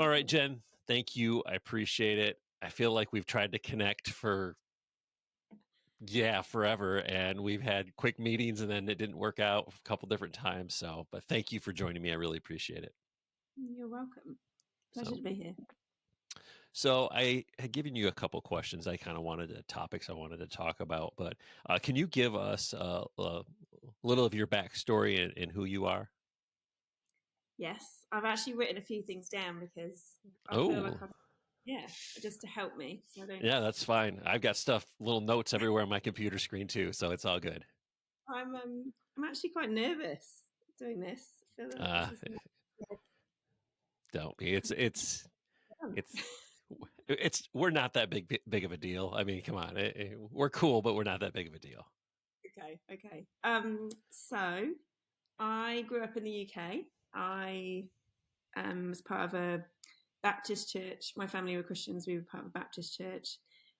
All right, Jen, thank you. I appreciate it. I feel like we've tried to connect for, forever, and we've had quick meetings and then it didn't work out a couple different times. So, but thank you for joining me. I really appreciate it. You're welcome. Pleasure So, to be here. so I had given you a couple questions. I kind of wanted topics I wanted to talk about, but can you give us a little of your backstory and who you are? Yes, I've actually written a few things down because I feel like Oh, just to help me. So I don't. yeah, that's fine. I've got little notes everywhere on my computer screen too, so it's all good. I'm actually quite nervous doing this. I feel like this Uh, is not don't be. fun. It's we're not that big of a deal. I mean, come on, we're cool, but we're not that big of a deal. Okay. So I grew up in the UK. I was part of a Baptist church. My family were Christians. We were part of a Baptist church,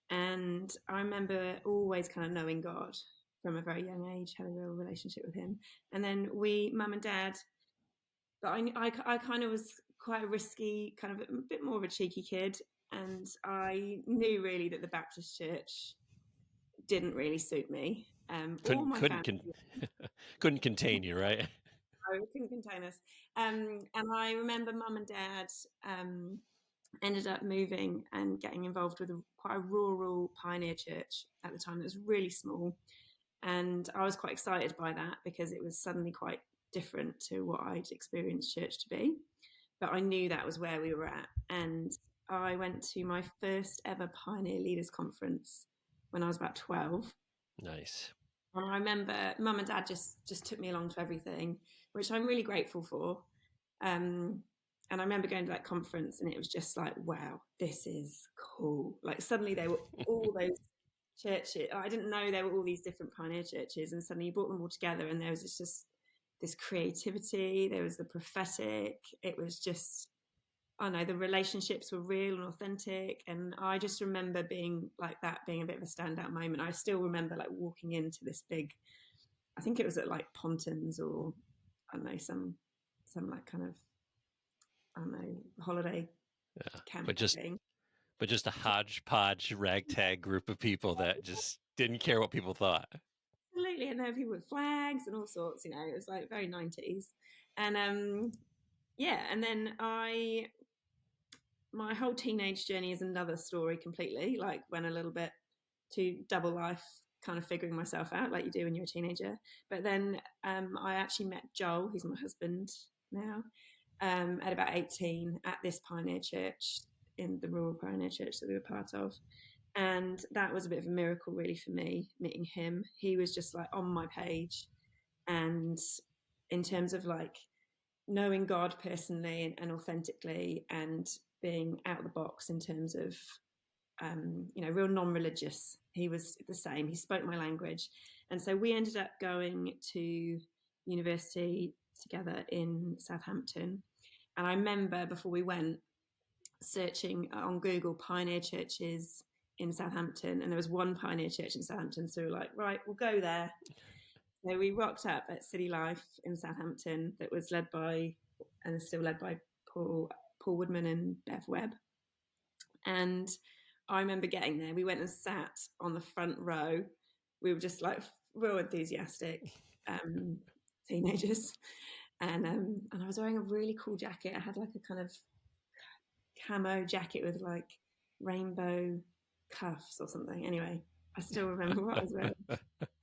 and I remember always kind of knowing God from a very young age. Had a real relationship with Him, and then mum and dad. But I kind of was quite a risky, kind of a bit more of a cheeky kid, and I knew really that the Baptist church didn't really suit me. Or Couldn't my couldn't family. con- couldn't contain you, right? No, it couldn't contain us. And I remember mum and dad ended up moving and getting involved with quite a rural pioneer church at the time that was really small. And I was quite excited by that because it was suddenly quite different to what I'd experienced church to be. But I knew that was where we were at. And I went to my first ever Pioneer Leaders Conference when I was about 12. Nice. And I remember mum and dad just took me along to everything, which I'm really grateful for. And I remember going to that conference and it was just like, wow, this is cool. Like suddenly there were all those churches. I didn't know there were all these different pioneer churches, and suddenly you brought them all together and there was just this creativity, there was the prophetic. It was just, I don't know, the relationships were real and authentic. And I just remember being like that, being a bit of a standout moment. I still remember like walking into this big, I think it was at like Pontins or I don't know, some like kind of, I don't know, holiday Yeah, camp but just thing. but just a hodgepodge ragtag group of people that just didn't care what people thought. Absolutely. And there were people with flags and all sorts, it was like very 90s. And and then my whole teenage journey is another story completely, like when a little bit to double life, kind of figuring myself out like you do when you're a teenager. But then I actually met Joel, who's my husband now, at about 18 at this pioneer church, in the rural pioneer church that we were part of. And that was a bit of a miracle, really, for me, meeting him. He was just like on my page. And in terms of like knowing God personally and authentically, and being out of the box in terms of real non-religious. He was the same. He spoke my language, and so we ended up going to university together in Southampton. And I remember before we went searching on Google pioneer churches in Southampton, and there was one pioneer church in Southampton. So we were like, right, we'll go there. So we rocked up at City Life in Southampton, that was led by and is still led by Paul Woodman and Bev Webb. And I remember getting there. We went and sat on the front row. We were just like real enthusiastic teenagers, and I was wearing a really cool jacket. I had like a kind of camo jacket with like rainbow cuffs or something. Anyway, I still remember what I was wearing,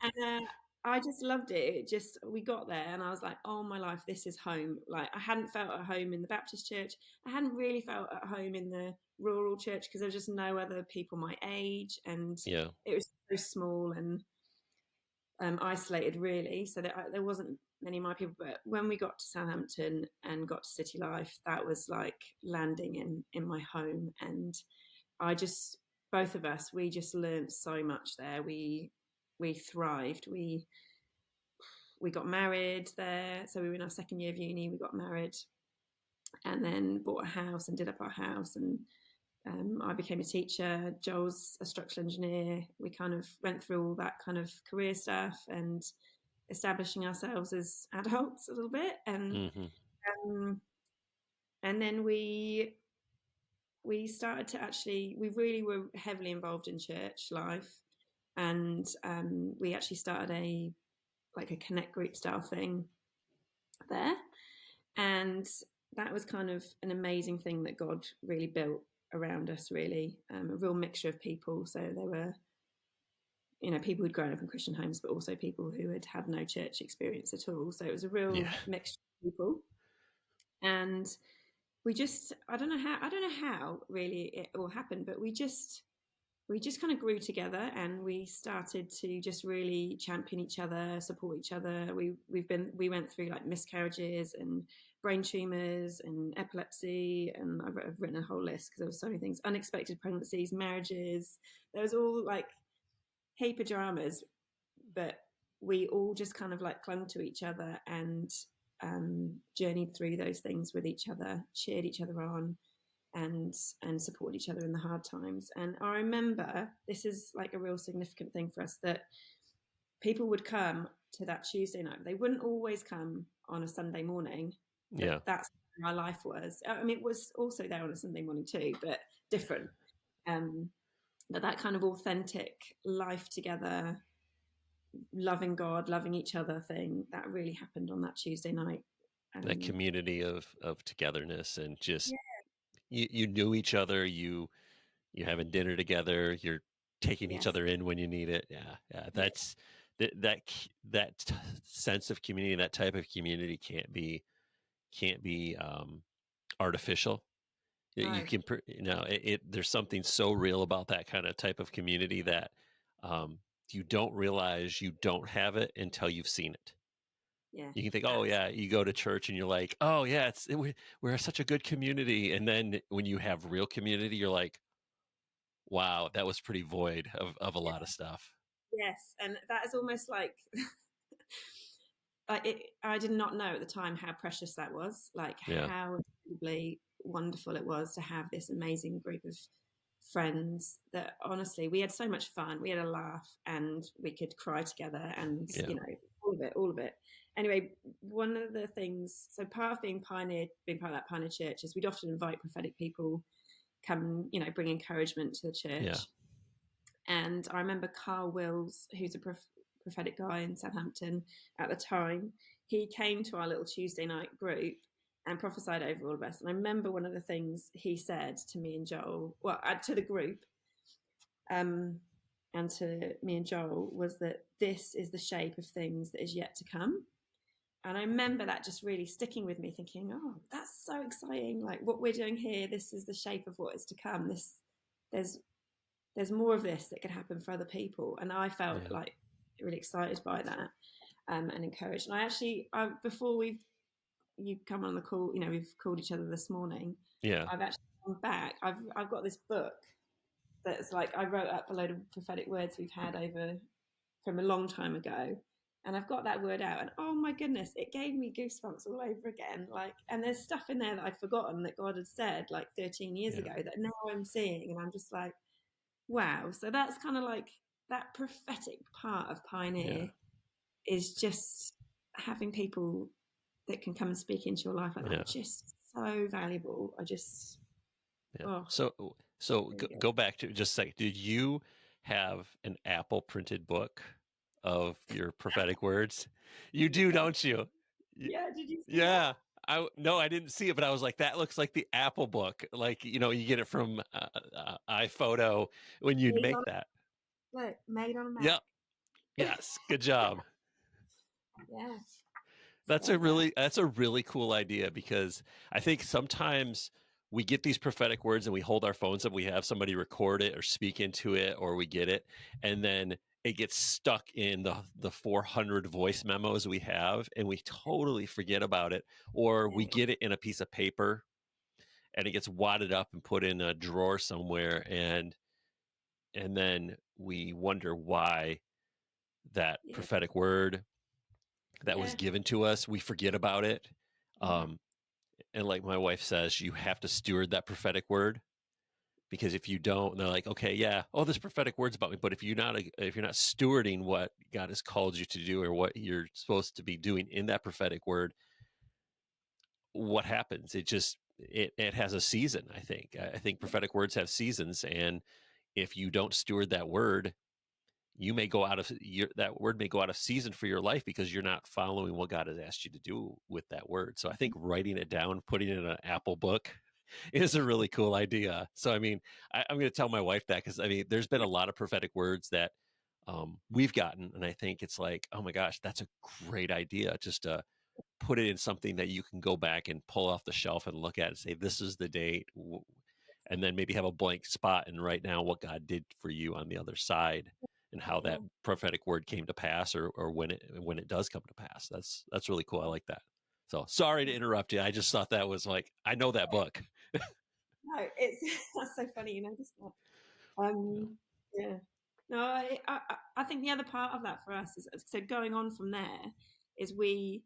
and I just loved it. We got there and I was like, oh my life, this is home. Like I hadn't felt at home in the Baptist church. I hadn't really felt at home in the rural church because there was just no other people my age, and Yeah. it was so small and isolated, really. So there wasn't many of my people. But when we got to Southampton and got to City Life, that was like landing in my home. And both of us, we just learned so much there. We thrived. We got married there. So we were in our second year of uni. We got married and then bought a house and did up our house. And I became a teacher. Joel's a structural engineer. We kind of went through all that kind of career stuff and establishing ourselves as adults a little bit. Hmm. Um, and then we we started to actually, we really were heavily involved in church life, and we actually started a connect group style thing there, and that was kind of an amazing thing that God really built around us. Really, a real mixture of people. So there were, people who'd grown up in Christian homes, but also people who had had no church experience at all. So it was a Yeah. real mixture of people, and I don't know how really it all happened, but we just kind of grew together, and we started to just really champion each other, support each other. We went through like miscarriages and brain tumors and epilepsy, and I've written a whole list because there was so many things: unexpected pregnancies, marriages. There was all like heap of dramas, but we all just kind of like clung to each other and journeyed through those things with each other, cheered each other on, and support each other in the hard times. And I remember this is like a real significant thing for us, that people would come to that Tuesday night. They wouldn't always come on a Sunday morning, but Yeah. that's how my life was. I mean, it was also there on a Sunday morning too, but different. Um, but that kind of authentic life together, loving God, loving each other thing, that really happened on that Tuesday night. That Um, community of togetherness and just yeah, you knew each other, you're having dinner together, you're taking each yes, other in when you need it. Yeah, yeah. yeah, That sense of community, that type of community can't be artificial. You no, can, there's something so real about that kind of type of community that um, you don't realize you don't have it until you've seen it. yeah, You can think, oh that's yeah, you go to church and you're like, oh yeah, we're such a good community, and then when you have real community, you're like, wow, that was pretty void of a lot of stuff. yes, and that is almost like I did not know at the time how precious that was, like Yeah, how incredibly wonderful it was to have this amazing group of friends that honestly we had so much fun. We had a laugh and we could cry together, and yeah, all of it, all of it. Anyway, one of the things, so part of being being part of that pioneer church, is we'd often invite prophetic people come, bring encouragement to the yeah, church. And I remember Carl Wills, who's a prophetic guy in Southampton at the time, he came to our little Tuesday night group and prophesied over all of us. And I remember one of the things he said to me and Joel, well, to the group, um, and to me and Joel, was that this is the shape of things that is yet to come. And I remember that just really sticking with me, thinking, oh, that's so exciting. Like what we're doing here, this is the shape of what is to come. There's there's more of this that could happen for other people. And I felt yeah, like really excited by that, and encouraged. And before you come on the call, we've called each other this morning. yeah, I've actually gone back. I've got this book that's like I wrote up a load of prophetic words we've had over from a long time ago. And I've got that word out, and oh my goodness, it gave me goosebumps all over again. Like, and there's stuff in there that I'd forgotten that God had said like 13 years yeah, ago that now I'm seeing, and I'm just like, wow. So that's kind of like that prophetic part of yeah, Pioneer, is just having people that can come and speak into your life like yeah, that. Just so valuable. I just, yeah. oh, So really good. go back to just a second. Did you have an Apple printed book of your prophetic words? You do, Yeah. don't you? Y- Yeah. Did you see that? Yeah. No, I didn't see it, but I was like, that looks like the Apple book. Like, you get it from iPhoto when you'd Made on, make that. look, made on a Mac. Yep. Yes. Good job. Yeah. That's a So, really cool idea because I think sometimes we get these prophetic words and we hold our phones up, we have somebody record it or speak into it, or we get it, and then it gets stuck in the 400 voice memos we have, and we totally forget about it, or we yeah, get it in a piece of paper and it gets wadded up and put in a drawer somewhere, and then we wonder why that yeah, prophetic word that was yeah, given to us, we forget about it. yeah, Um, and like my wife says, you have to steward that prophetic word, because if you don't, they're like, okay, yeah, oh, this prophetic word's about me, but if you're not stewarding what God has called you to do or what you're supposed to be doing in that prophetic word, what happens? It just it has a season. I think prophetic words have seasons, and if you don't steward that word, you may go out of that word may go out of season for your life because you're not following what God has asked you to do with that word. So I think writing it down, putting it in an Apple book is a really cool idea. So I mean, I'm going to tell my wife that, because I mean, there's been a lot of prophetic words that we've gotten, and I think it's like, oh my gosh, that's a great idea. Just put it in something that you can go back and pull off the shelf and look at and say, this is the date, and then maybe have a blank spot and write down what God did for you on the other side and how that prophetic word came to pass, or when it does come to pass. That's really cool. I like that. So sorry to interrupt you. I just thought that was like, I know that book. No, it's that's so funny. You noticed that. Yeah. No, I think the other part of that for us is, so going on from there, is we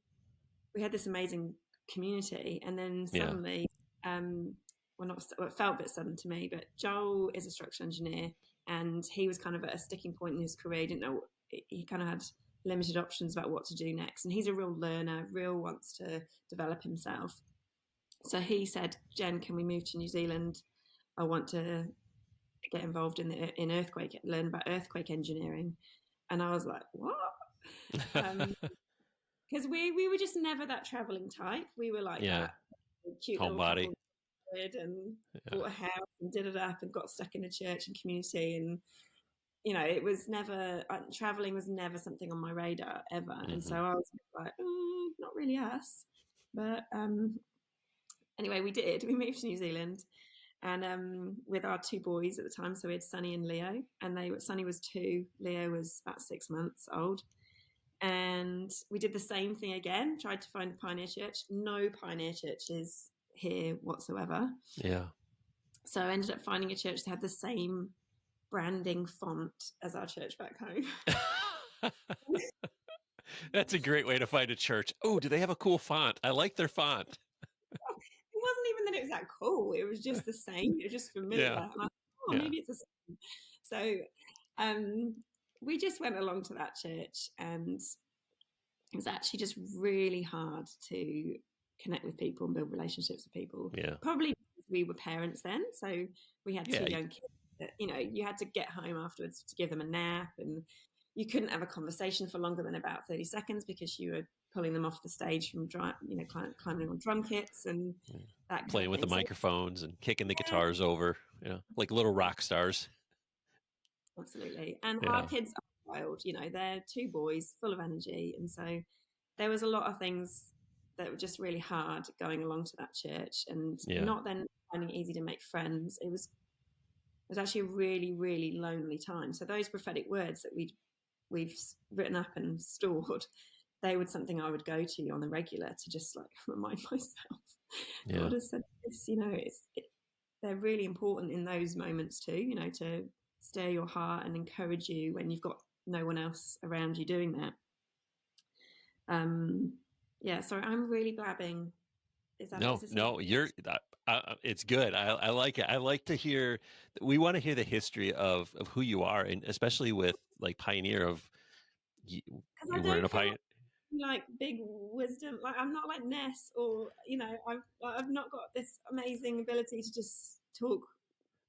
had this amazing community, and then Yeah. suddenly, well, not well, it felt a bit sudden to me, but Joel is a structural engineer, and he was kind of at a sticking point in his career. He didn't know, he kind of had limited options about what to do next, and he's a real learner, real wants to develop himself. So he said, Jen, can we move to New Zealand? I want to get involved in earthquake, learn about earthquake engineering. And I was like, what? Because we were just never that traveling type. We were like Yeah. that cute little Homebody. couple and Yeah. bought a house and did it up and got stuck in a church and community. And it was never, traveling was never something on my radar ever. And so I was like, not really us. But anyway, we did. We moved to New Zealand, and with our two boys at the time. So we had Sonny and Leo, and Sonny was 2, Leo was about 6 months old. And we did the same thing again, tried to find a pioneer church. No pioneer churches here whatsoever. Yeah. So I ended up finding a church that had the same branding font as our church back home. That's a great way to find a church. Oh, do they have a cool font? I like their font. It wasn't even that it was that cool. It was just the same. It was just familiar. Yeah. And I thought, Yeah. maybe it's the same. So we just went along to that church, and it was actually just really hard to connect with people and build relationships with people. Yeah. Probably because we were parents then, so we had 2 Yeah. young kids that, you had to get home afterwards to give them a nap, and you couldn't have a conversation for longer than about 30 seconds because you were pulling them off the stage from climbing on drum kits and that kind Playing of with the thing. So, microphones and kicking the guitars over, like little rock stars. absolutely. And our Yeah. kids are wild, they're 2 boys full of energy. And so there was a lot of things that were just really hard going along to that church, and Yeah. not then finding it easy to make friends. It was actually a really, really lonely time. So those prophetic words that we've written up and stored, they were something I would go to on the regular to just like remind myself. Yeah. God has said this, they're really important in those moments too, to stir your heart and encourage you when you've got no one else around you doing that. Yeah, sorry, I'm really blabbing. No, it's good. I like it. I like to hear. We want to hear the history of who you are, and especially with like pioneer of you, Because I you were in don't a feel pioneer. like big wisdom. Like I'm not like Ness, or I've not got this amazing ability to just talk.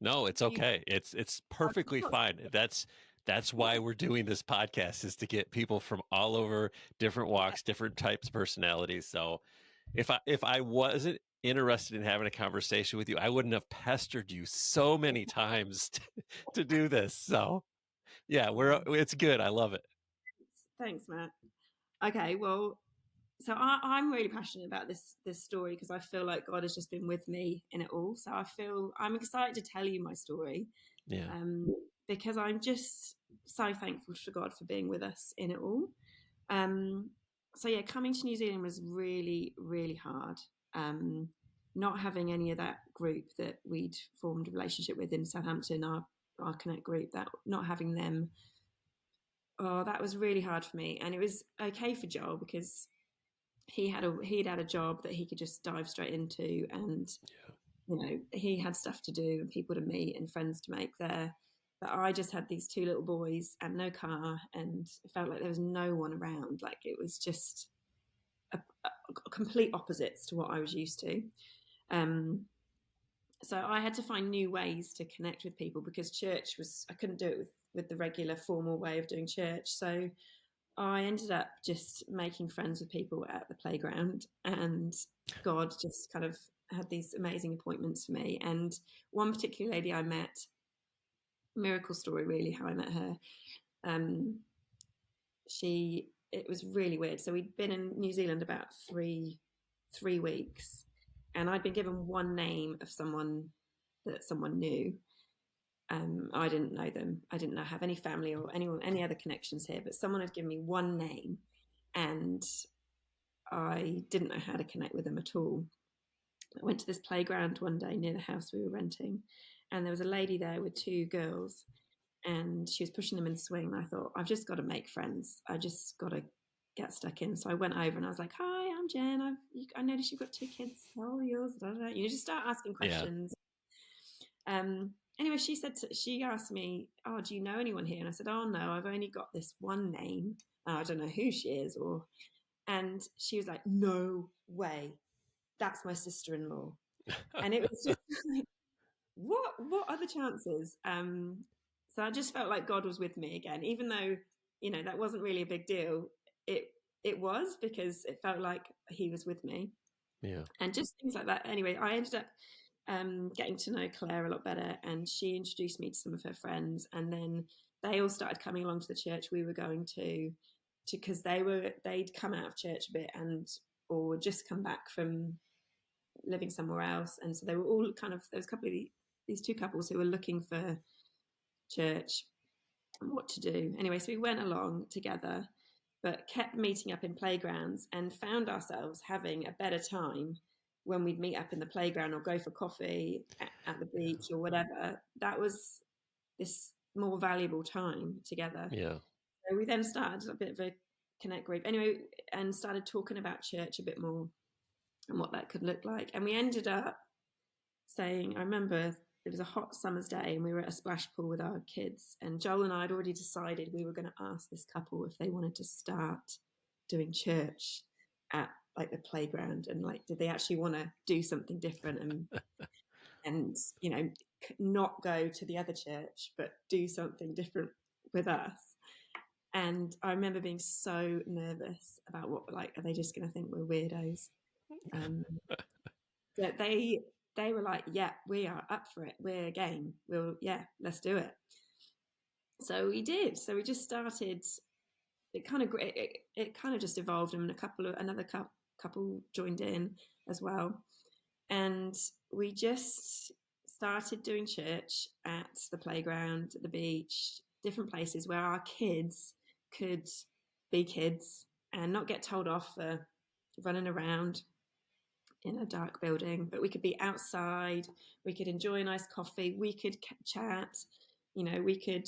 No, it's You, okay. It's perfectly fine. That's why we're doing this podcast, is to get people from all over, different walks, different types of personalities. So if I wasn't interested in having a conversation with you, I wouldn't have pestered you so many times to do this. So yeah, it's good. I love it. Thanks, Matt. Okay, well, so I'm really passionate about this story because I feel like God has just been with me in it all. So I'm excited to tell you my story, Yeah. because I'm just so thankful to God for being with us in it all. So yeah, coming to New Zealand was really, really hard. Not having any of that group that we'd formed a relationship with in Southampton, our Connect group, that not having them, that was really hard for me. And it was okay for Joel because he'd had a job that he could just dive straight into, and he had stuff to do and people to meet and friends to make there. But I just had these 2 little boys and no car, and it felt like there was no one around. Like it was just a complete opposites to what I was used to. Um, so I had to find new ways to connect with people because church was, I couldn't do it with the regular formal way of doing church. So I ended up just making friends with people at the playground, and God just kind of had these amazing appointments for me. And one particular lady I met, miracle story really, how I met her. Um, it was really weird. So we'd been in New Zealand about three weeks, and I'd been given one name of someone that someone knew. I didn't know them. I didn't have any family or any other connections here, but someone had given me one name, and I didn't know how to connect with them at all. I went to this playground one day near the house we were renting, and there was a lady there with two girls, and she was pushing them in the swing. And I thought, I've just got to make friends. I just got to get stuck in. So I went over and I was like, "Hi, I'm Jen. I noticed you've got two kids. How are yours?" You just start asking Yeah. questions. Anyway, she asked me, "Oh, do you know anyone here?" And I said, "Oh no, I've only got this one name. I don't know who she is." And she was like, "No way, that's my sister-in-law." And it was just like, what are the chances? So I just felt like God was with me again, even though that wasn't really a big deal. It it was, because it felt like He was with me, Yeah. and just things like that. Anyway, I ended up getting to know Claire a lot better, and she introduced me to some of her friends, and then they all started coming along to the church we were going to because they'd come out of church a bit and or just come back from living somewhere else, and so they were all kind of, there was a couple of these two couples who were looking for church and what to do. Anyway, so we went along together, but kept meeting up in playgrounds and found ourselves having a better time when we'd meet up in the playground or go for coffee at the beach or whatever. That was this more valuable time together. Yeah. So we then started a bit of a connect group anyway, and started talking about church a bit more and what that could look like. And we ended up saying, I remember it was a hot summer's day and we were at a splash pool with our kids, and Joel and I had already decided we were going to ask this couple if they wanted to start doing church at like the playground, and like, did they actually want to do something different and not go to the other church but do something different with us. And I remember being so nervous about what, like, are they just going to think we're weirdos? That they were like, yeah, we are up for it, we're game, yeah, let's do it. So we did. So we just started. It kind of just evolved, and another couple joined in as well, and we just started doing church at the playground, at the beach, different places where our kids could be kids and not get told off for running around in a dark building, but we could be outside, we could enjoy a nice coffee, we could chat, we could,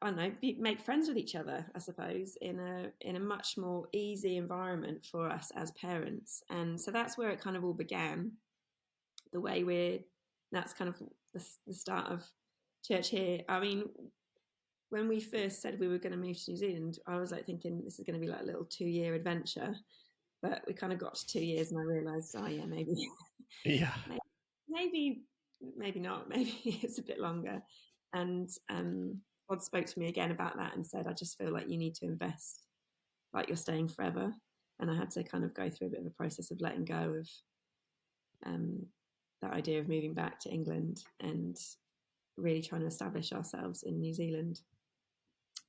I don't know, make friends with each other, I suppose, in a much more easy environment for us as parents. And so that's where it kind of all began. The way that's kind of the start of church here. I mean, when we first said we were going to move to New Zealand, I was like thinking this is going to be like a little 2-year adventure. But we kind of got to 2 years, and I realised, oh yeah, maybe, Yeah. maybe, maybe not. Maybe it's a bit longer. And God spoke to me again about that and said, I just feel like you need to invest, like you're staying forever. And I had to kind of go through a bit of a process of letting go of that idea of moving back to England and really trying to establish ourselves in New Zealand.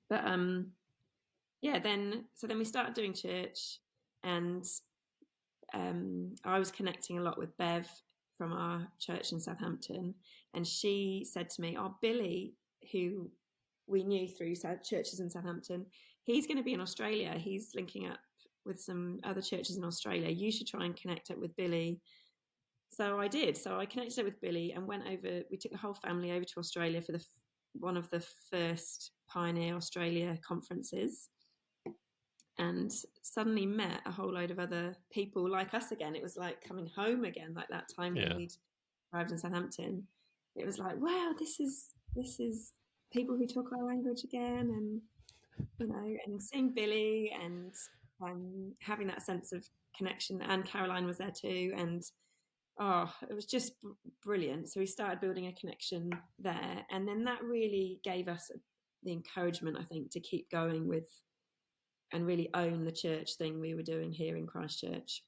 But yeah, then we started doing church, and I was connecting a lot with Bev from our church in Southampton, and she said to me, "Oh, Billy, who we knew through churches in Southampton, he's going to be in Australia. He's linking up with some other churches in Australia. You should try and connect up with Billy." So I did. So I connected up with Billy and went over. We took the whole family over to Australia for one of the first Pioneer Australia conferences, and suddenly met a whole load of other people like us again. It was like coming home again, like that time when Yeah. we'd arrived in Southampton. It was like, wow, this is people who talk our language again, and and seeing Billy and having that sense of connection. And Caroline was there too, and Oh, it was just brilliant. So we started building a connection there, and then that really gave us the encouragement, I think, to keep going with and really own the church thing we were doing here in Christchurch,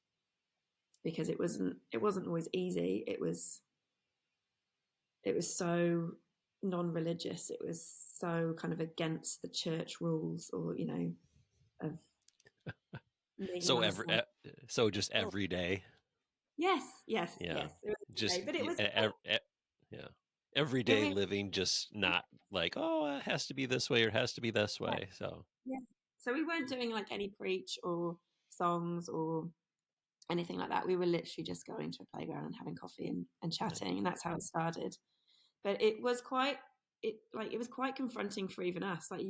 because it wasn't always easy. It was so non-religious. It was so kind of against the church rules, or of leaning So on a every small. so just every day. Yes, yes, Yeah. yes. It was Just okay, but it was yeah. it Everyday really living, just not like, oh, it has to be this way or it has to be this yeah, way. So, yeah. So we weren't doing like any preach or songs or anything like that. We were literally just going to a playground and having coffee and nice. chatting, and that's how it started. But it was quite confronting for even us. Like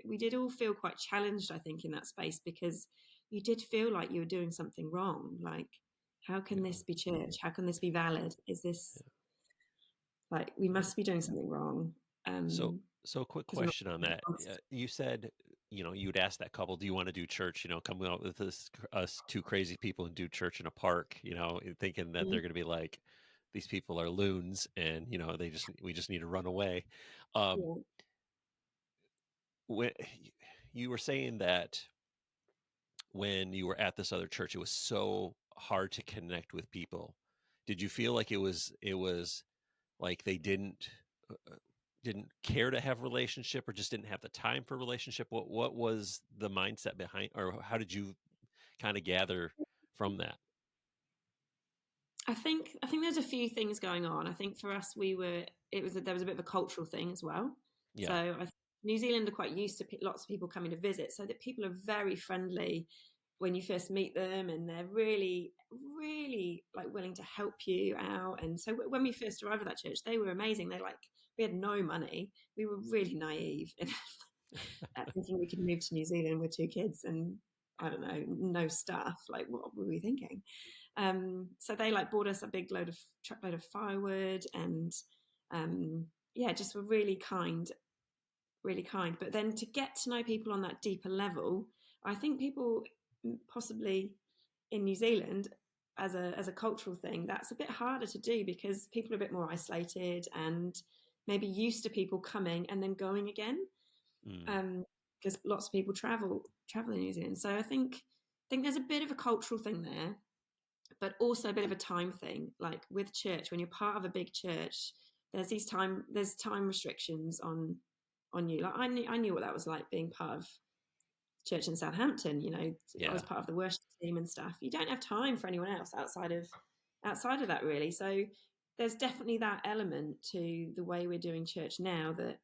we did all feel quite challenged, I think, in that space, because you did feel like you were doing something wrong. Like, how can Yeah. this be church? How can this be valid? Is this Yeah. like we Yeah. must be doing something wrong? So, so a quick Because we're question on that. not. You said, you'd ask that couple, do you want to do church? Coming out with us two crazy people and do church in a park, and thinking that they're going to be like, these people are loons and, we just need to run away. Um, Yeah. when you were saying that when you were at this other church, it was so hard to connect with people. Did you feel like it was like they didn't care to have relationship or just didn't have the time for relationship? What was the mindset behind, or how did you kind of gather from that? I think there's a few things going on. I think for us, there was a bit of a cultural thing as well. So Yeah. New Zealand are quite used to lots of people coming to visit, so that people are very friendly when you first meet them, and they're really, really like willing to help you out. And so when we first arrived at that church, they were amazing. We had no money. We were really naive at thinking we could move to New Zealand with two kids and I don't know, no staff. Like, what were we thinking? So they like bought us a big truckload of firewood, and yeah, just were really kind, really kind. But then to get to know people on that deeper level, I think people possibly in New Zealand as a cultural thing, that's a bit harder to do because people are a bit more isolated and maybe used to people coming and then going again, Mm, because lots of people travel in New Zealand. So I think there's a bit of a cultural thing there, but also a bit of a time thing. Like with church, when you're part of a big church, there's time restrictions on you. Like I knew what that was like being part of church in Southampton. I was yeah. part of the worship team and stuff. You don't have time for anyone else outside of that, really. So there's definitely that element to the way we're doing church now that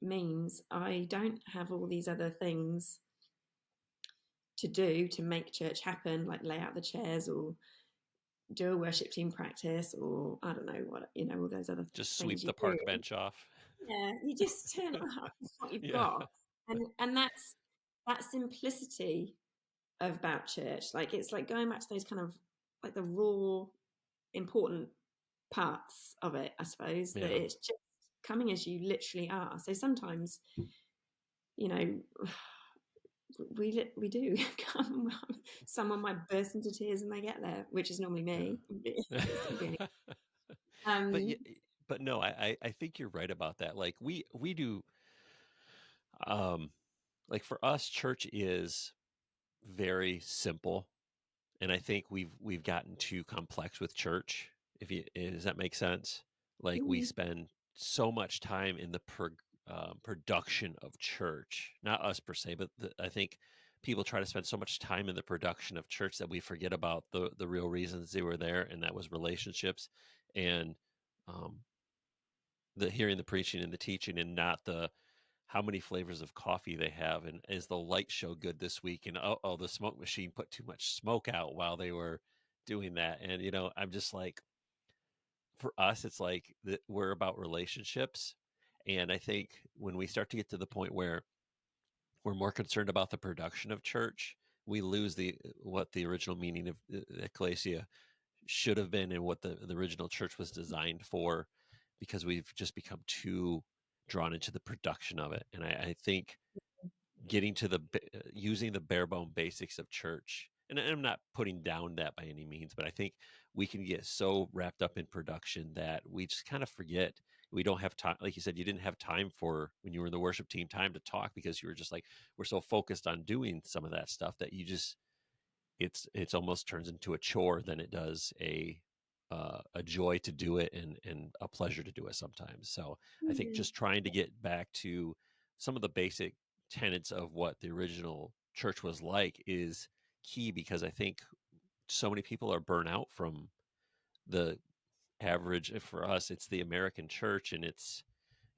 means I don't have all these other things to do to make church happen, like lay out the chairs or do a worship team practice, or I don't know all those other Just things sweep you the do. park bench off. Yeah, you just turn up with what you've Yeah. got, and that's that simplicity about church. Like it's like going back to those kind of like the raw, important parts of it, I suppose. That Yeah. it's just coming as you literally are. So sometimes, you know, we do come. Someone might burst into tears and they get there, which is normally me. Yeah. It's not really. But Um, yeah, but no, I think you're right about that. Like we do, um like for us, church is very simple, and I think we've gotten too complex with church. If you Does that make sense? Like we mm, spend so much time in the production of church, not us per se, but I think people try to spend so much time in the production of church that we forget about the real reasons they were there, and that was relationships and um, the hearing the preaching and the teaching, and not the how many flavors of coffee they have, and is the light show good this week, and oh, the smoke machine put too much smoke out while they were doing that. And I'm just like, for us, it's like that we're about relationships. And I think when we start to get to the point where we're more concerned about the production of church, we lose the what the original meaning of ecclesia should have been, and what the original church was designed for, because we've just become too drawn into the production of it. And I think getting to using the bare bone basics of church and I'm not putting down that by any means, but I think we can get so wrapped up in production that we just kind of forget. We don't have time. Like you said, you didn't have time for when you were in the worship team time to talk because you were just like, we're so focused on doing some of that stuff that you just it's almost turns into a chore than it does a joy to do it and a pleasure to do it sometimes. So I think Yeah. just trying to get back to some of the basic tenets of what the original church was like is key because I think so many people are burnt out from the average. For us, it's the American church, and it's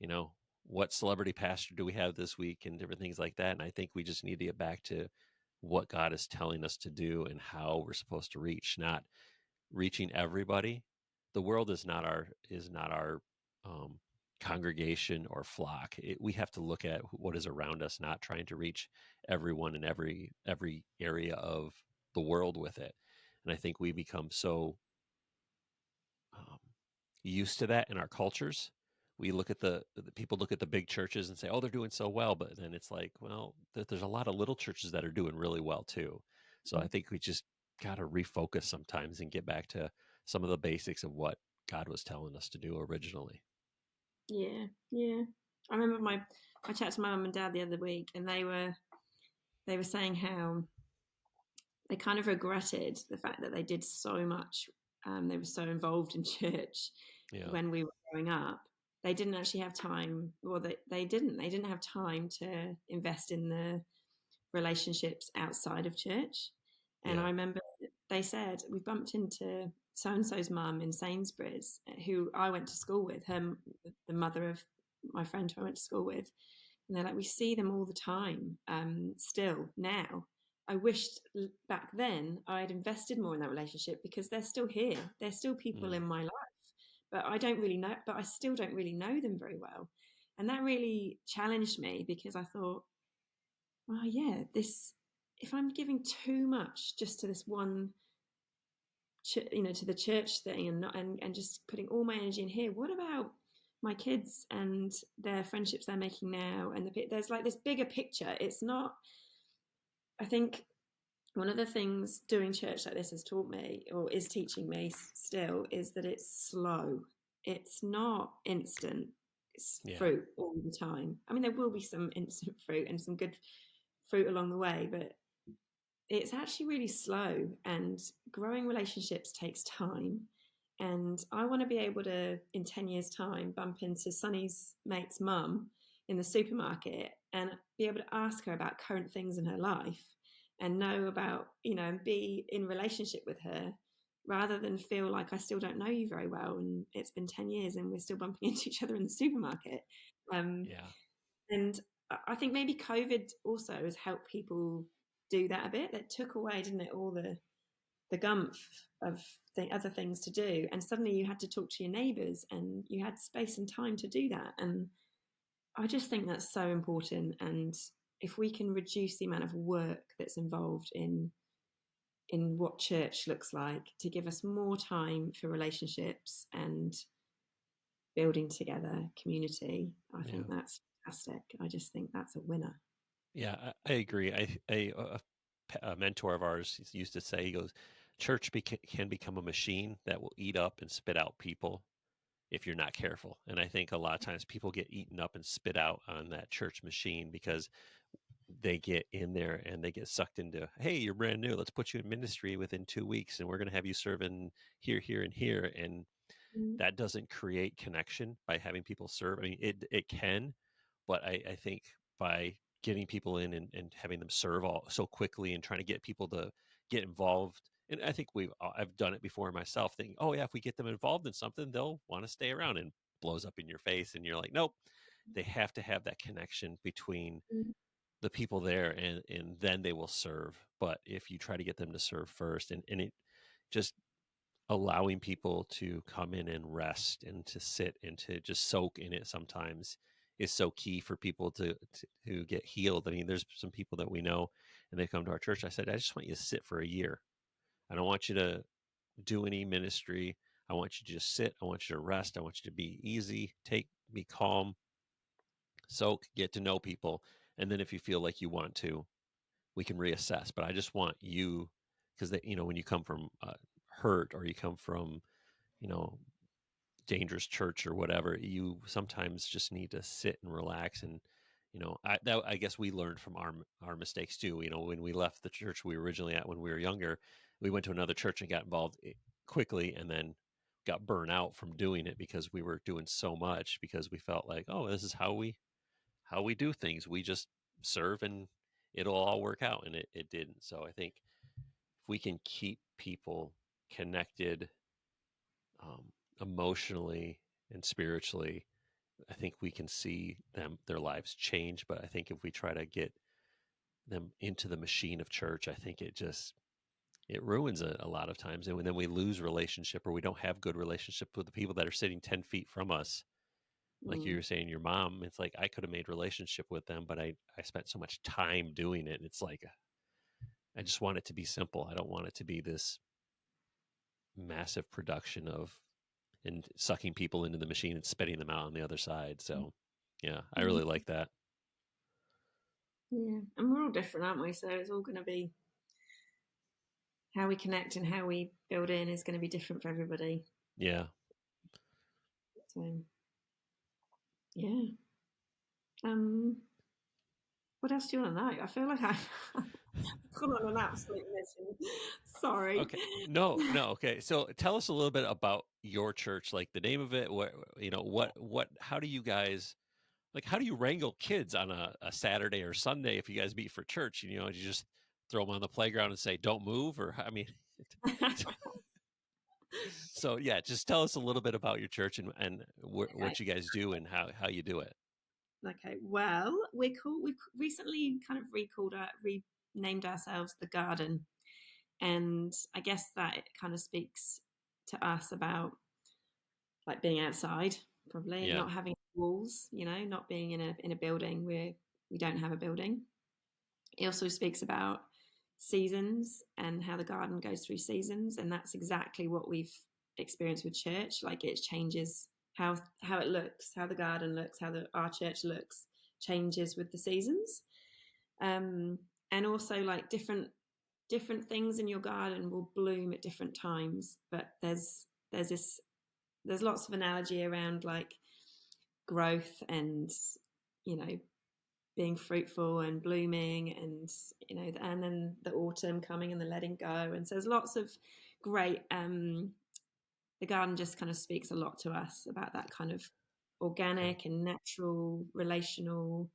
you know what celebrity pastor do we have this week and different things like that. And I think we just need to get back to what God is telling us to do and how we're supposed to reach, not reaching everybody. The world is not our um, congregation or flock. We have to look at what is around us, not trying to reach everyone in every area of the world with it. And I think we become so um, used to that in our cultures. We look at the people look at the big churches and say, "Oh, they're doing so well," but then it's like, well, there's a lot of little churches that are doing really well too. So I think we just got to refocus sometimes and get back to some of the basics of what God was telling us to do originally. Yeah, yeah. I remember I chatted to my mum and dad the other week, and they were saying how they kind of regretted the fact that they did so much. They were so involved in church Yeah, when we were growing up. They didn't actually have time. Well, they didn't. They didn't have time to invest in the relationships outside of church. And I yeah, remember they said we bumped into so and so's mum in Sainsbury's, who I went to school with, the mother of my friend who I went to school with, and they're like, we see them all the time, still now. I wished back then I'd invested more in that relationship because they're still here. They're still people mm, in my life, but I don't really know, but I still don't really know them very well. And that really challenged me because I thought, well, yeah, if I'm giving too much just to this one, to the church thing, and just putting all my energy in here, what about my kids and their friendships they're making now? And there's like this bigger picture. It's not. I think one of the things doing church like this has taught me, or is teaching me still, is that it's slow. It's not instant. It's yeah, fruit all the time. I mean, there will be some instant fruit and some good fruit along the way, but it's actually really slow, and growing relationships takes time. And I want to be able to, in 10 years' time, bump into Sonny's mate's mum in the supermarket and be able to ask her about current things in her life and know about, and be in relationship with her rather than feel like I still don't know you very well and it's been 10 years and we're still bumping into each other in the supermarket. Um, yeah, and I think maybe COVID also has helped people do that a bit. That took away, didn't it, all the gumph of other things to do, and suddenly you had to talk to your neighbours, and you had space and time to do that. And I just think that's so important. And if we can reduce the amount of work that's involved in what church looks like, to give us more time for relationships and building together community, I yeah, think that's fantastic. I just think that's a winner. yeah. I agree. A mentor of ours used to say, he goes, "Church can become a machine that will eat up and spit out people if you're not careful." And I think a lot of times people get eaten up and spit out on that church machine because they get in there and they get sucked into, "Hey, you're brand new. Let's put you in ministry within 2 weeks, and we're going to have you serving here, here, and here." And Mm. that doesn't create connection by having people serve. I mean, it can, but I think by getting people in and having them serve all so quickly and trying to get people to get involved. And I think I've done it before myself, thinking, oh yeah, if we get them involved in something, they'll want to stay around, and blows up in your face. And you're like, nope, they have to have that connection between Mm. the people there, and then they will serve. But if you try to get them to serve first, and it just allowing people to come in and rest and to sit and to just soak in it sometimes is so key for people to get healed. I mean, there's some people that we know and they come to our church. I said, I just want you to sit for a year. I don't want you to do any ministry. I want you to just sit. I want you to rest. I want you to be easy, be calm, soak, get to know people. And then if you feel like you want to, we can reassess. But I just want you because when you come from hurt, or you come from you know dangerous church or whatever, you sometimes just need to sit and relax. And I guess we learned from our mistakes too. When we left the church we were originally at when we were younger, we went to another church and got involved quickly, and then got burnt out from doing it because we were doing so much, because we felt like, oh, this is how we do things. We just serve and it'll all work out, and it didn't. So I think if we can keep people connected, um, emotionally and spiritually, I think we can see their lives change. But I think if we try to get them into the machine of church, I think it ruins it a lot of times. And then we lose relationship, or we don't have good relationship with the people that are sitting 10 feet from us. Like you Mm. were saying, your mom, it's like I could have made relationship with them, but I spent so much time doing it. It's like I just want it to be simple. I don't want it to be this massive production of and sucking people into the machine and spitting them out on the other side. So yeah, I Mm. really like that. Yeah, and we're all different, aren't we? So it's all going to be how we connect and how we build in is going to be different for everybody. Yeah. So yeah. Um, what else do you want to know? I feel like I've gone on an absolute mission. Sorry. Okay. No, no. Okay. So tell us a little bit about your church, like the name of it. How do you guys, like, how do you wrangle kids on a Saturday or Sunday if you guys meet for church? Do you just throw them on the playground and say, don't move? Or, I mean, so yeah, just tell us a little bit about your church and Okay. what you guys do and how you do it. Okay. Well, we've recently kind of renamed ourselves the Garden, and I guess that it kind of speaks to us about like being outside, probably Yeah. not having walls, not being in a building where we don't have a building. It also speaks about seasons and how the garden goes through seasons, and that's exactly what we've experienced with church. Like it changes how it looks, how the garden looks, our church looks changes with the seasons. Um, and also like different things in your garden will bloom at different times, but there's lots of analogy around like growth and you know being fruitful and blooming, and and then the autumn coming and the letting go, and so there's lots of great the garden just kind of speaks a lot to us about that kind of Yeah. organic and natural relational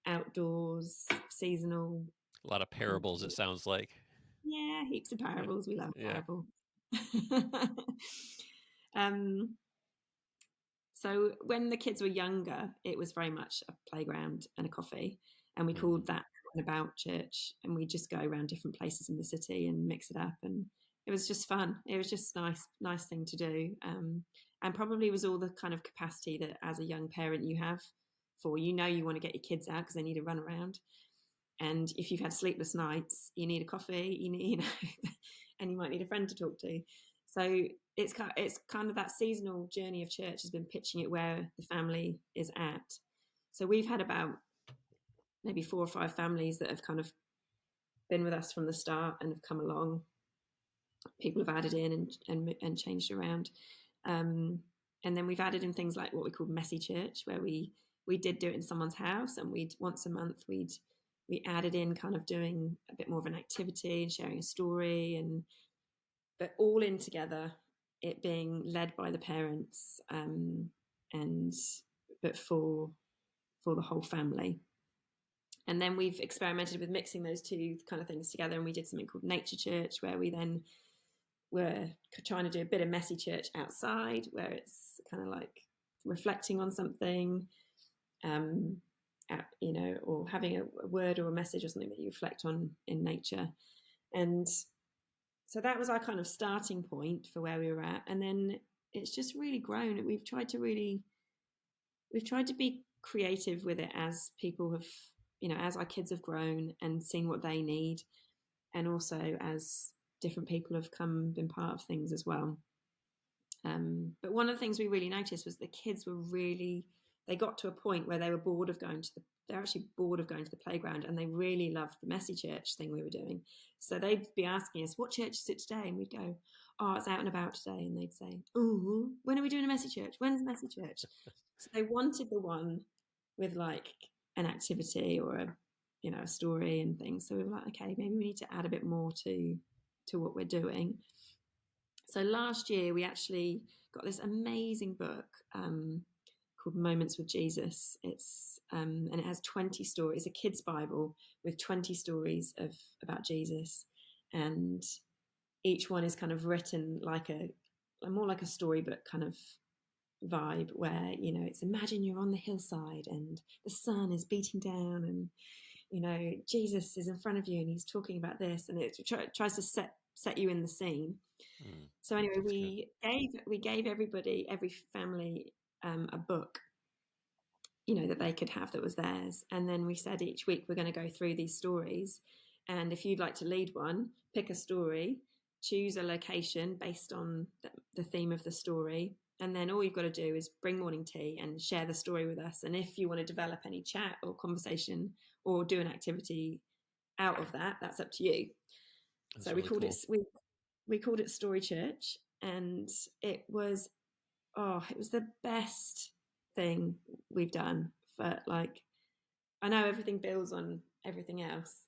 outdoors seasonal. A lot of parables, it sounds like. Yeah, heaps of Yeah. parables. We love a Yeah. parable. um So when the kids were younger, it was very much a playground and a coffee, and we Hmm. called that about church. And we just go around different places in the city and mix it up, and it was just fun. It was just nice thing to do, and probably was all the kind of capacity that as a young parent you have for you want to get your kids out because they need to run around, and if you've had sleepless nights, you need a coffee, and you might need a friend to talk to. So it's kind of that seasonal journey of church has been pitching it where the family is at. So we've had about maybe 4 or 5 families that have kind of been with us from the start and have come along. People have added in and changed around, um, and then we've added in things like what we call messy church, where we did do it in someone's house, and we'd once a month we added in kind of doing a bit more of an activity and sharing a story, and but all in together, it being led by the parents, and but for the whole family. And then we've experimented with mixing those two kind of things together, and we did something called nature church, where we then were trying to do a bit of messy church outside, where it's kind of like reflecting on something, um, or having a word or a message or something that you reflect on in nature. And so that was our kind of starting point for where we were at. And then it's just really grown. We've tried to be creative with it as people have, as our kids have grown and seen what they need. And also as different people have been part of things as well. But one of the things we really noticed was the kids were really they got to a point where they were bored of going to the they're actually bored of going to the playground, and they really loved the messy church thing we were doing. So they'd be asking us, what church is it today? And we'd go, oh, it's out and about today. And they'd say, oh, when are we doing a messy church? When's the messy church? So they wanted the one with like an activity or a story and things. So we were like, okay, maybe we need to add a bit more to what we're doing. So last year we actually got this amazing book called Moments with Jesus. It's and it has 20 stories, a kid's Bible with 20 stories about Jesus, and each one is kind of written like more like a storybook kind of vibe, where it's imagine you're on the hillside and the sun is beating down, and Jesus is in front of you and he's talking about this, and it tries to set you in the scene. So anyway, we gave every family a book, that they could have that was theirs, and then we said each week we're going to go through these stories, and if you'd like to lead one, pick a story, choose a location based on the theme of the story, and then all you've got to do is bring morning tea and share the story with us. And if you want to develop any chat or conversation or do an activity out of that, that's up to you. That's so really we called cool. we called it Story Church, and it was the best thing we've done. For like, I know everything builds on everything else,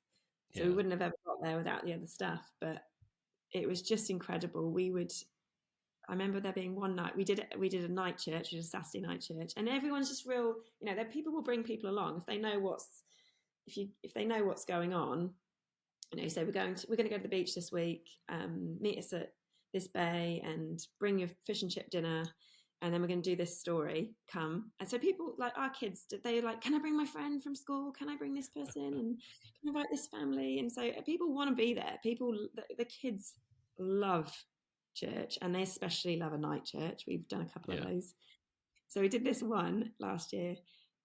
so we wouldn't have ever got there without the other stuff, but it was just incredible. I remember there being one night we did a night church, we did a Saturday night church, and everyone's just real, that people will bring people along if they know what's going on. Say we're going to go to the beach this week, meet us at this bay and bring your fish and chip dinner, and then we're going to do this story, come. And so people, like our kids, they like, can I bring my friend from school, can I bring this person, and can I invite this family? And so people want to be there. The kids love church, and they especially love a night church. We've done a couple of those. So we did this one last year,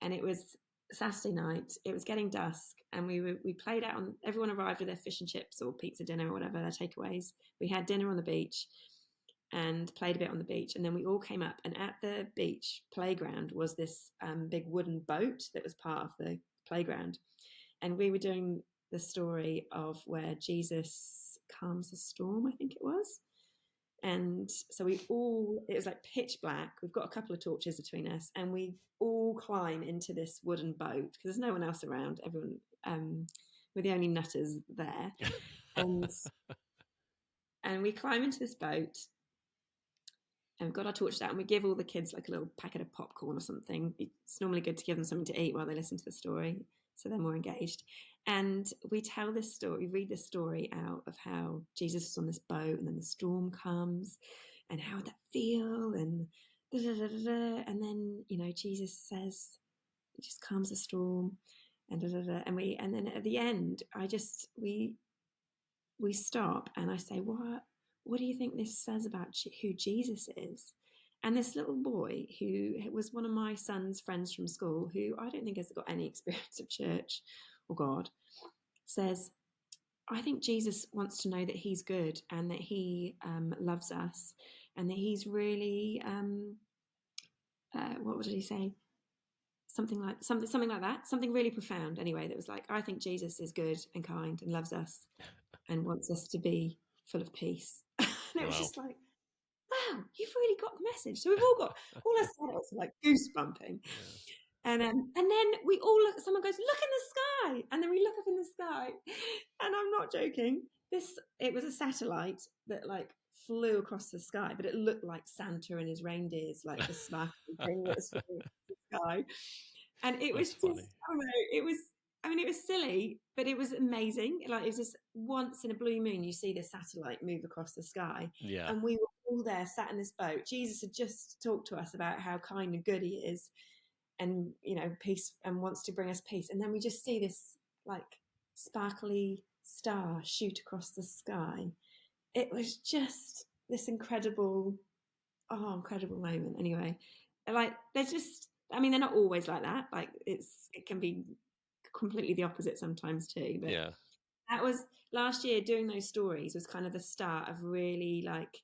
and it was Saturday night. It was getting dusk, and we played out on. Everyone arrived with their fish and chips or pizza dinner or whatever, their takeaways. We had dinner on the beach and played a bit on the beach, and then we all came up. And at the beach playground was this big wooden boat that was part of the playground, and we were doing the story of where Jesus calms the storm, I think it was. And so it was like pitch black. We've got a couple of torches between us, and we all climb into this wooden boat because there's no one else around. Everyone, we're the only nutters there. And we climb into this boat, and we've got our torches out, and we give all the kids like a little packet of popcorn or something. It's normally good to give them something to eat while they listen to the story, so they're more engaged. And we tell this story, we read this story out of how Jesus was on this boat, and then the storm comes, and how would that feel, and and then Jesus says, he just calms the storm, and and then at the end, we stop, and I say, what do you think this says about who Jesus is? And this little boy, who was one of my son's friends from school, who I don't think has got any experience of church or God, says, I think Jesus wants to know that he's good, and that he loves us, and that he's really, what did he say? Something like that, something really profound. Anyway, that was like, I think Jesus is good and kind and loves us and wants us to be full of peace. And it was just like, wow, you've really got the message. So we've all our adults are like goosebumping. And then we all look, someone goes, look in the sky. And then we look up in the sky, and I'm not joking. It was a satellite that like flew across the sky, but it looked like Santa and his reindeers, like the sparkly thing that's in the sky. And it was just, I don't know, it was silly, but it was amazing. Like, it was just once in a blue moon, you see this satellite move across the sky. Yeah. And we were all there sat in this boat. Jesus had just talked to us about how kind and good he is, and peace, and wants to bring us peace. And then we just see this like sparkly star shoot across the sky. It was just this incredible moment. Anyway, like, they're just, they're not always like that. Like, it can be completely the opposite sometimes too. But that was last year. Doing those stories was kind of the start of really like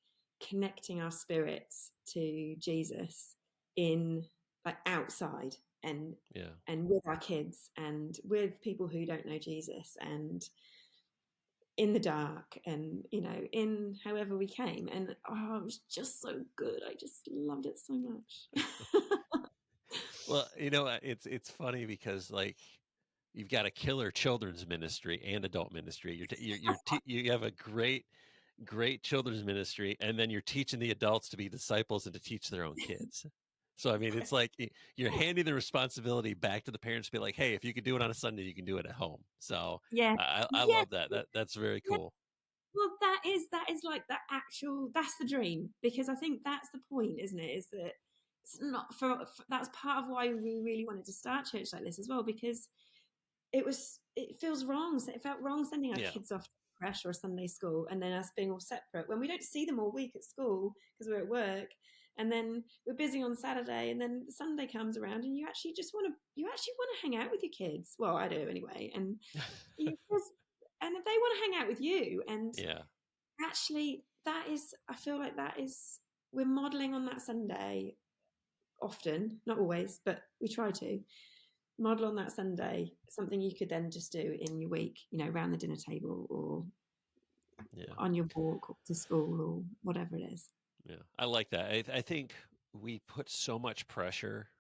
connecting our spirits to Jesus in like outside and Yeah. with our kids and with people who don't know Jesus and in the dark and in however we came. And it was just so good. I just loved it so much. Well, it's funny because like you've got a killer children's ministry and adult ministry. You have a great children's ministry, and then you're teaching the adults to be disciples and to teach their own kids. So I mean, it's like you're handing the responsibility back to the parents to be like, hey, if you can do it on a Sunday, you can do it at home. So Yeah, I yeah, love that. That's very yeah. cool. Well, that is like the actual, that's the dream, because I think that's the point, isn't it? Is that it's not for that's part of why we really wanted to start church like this as well, because it feels wrong. So it felt wrong sending our Yeah. kids off to crash or a Sunday school and then us being all separate when we don't see them all week at school because we're at work, and then we're busy on Saturday, and then Sunday comes around and you actually want to hang out with your kids. Well, I do anyway, and you just, and they want to hang out with you. And Yeah. actually, I feel like we're modeling on that Sunday often, not always, but we try to model on that Sunday something you could then just do in your week, around the dinner table or Yeah. on your walk to school or whatever it is. Yeah. I like that. I think we put so much pressure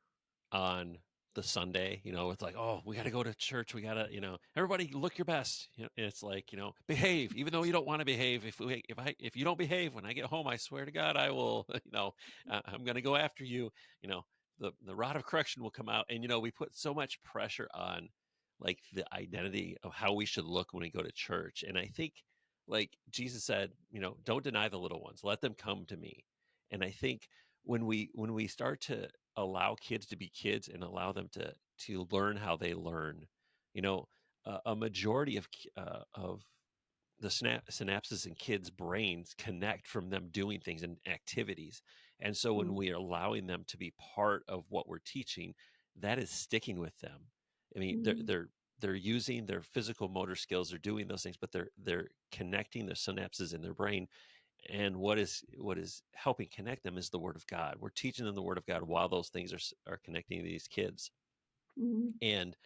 on the Sunday, it's like, oh, we got to go to church. We got to, everybody look your best. And it's like, behave, even though you don't want to behave. If you don't behave when I get home, I swear to God, I will, I'm going to go after you. You know, the rod of correction will come out. And, we put so much pressure on like the identity of how we should look when we go to church. And I think like Jesus said, don't deny the little ones, let them come to me. And I think when we start to allow kids to be kids and allow them to learn how they learn, you know, a majority of the synapses in kids' brains connect from them doing things and activities. And so when Mm, we are allowing them to be part of what we're teaching, that is sticking with them. I mean, mm, they're using their physical motor skills, they're doing those things, but they're connecting the synapses in their brain. And what is helping connect them is the Word of God. We're teaching them the Word of God while those things are connecting these kids, mm. and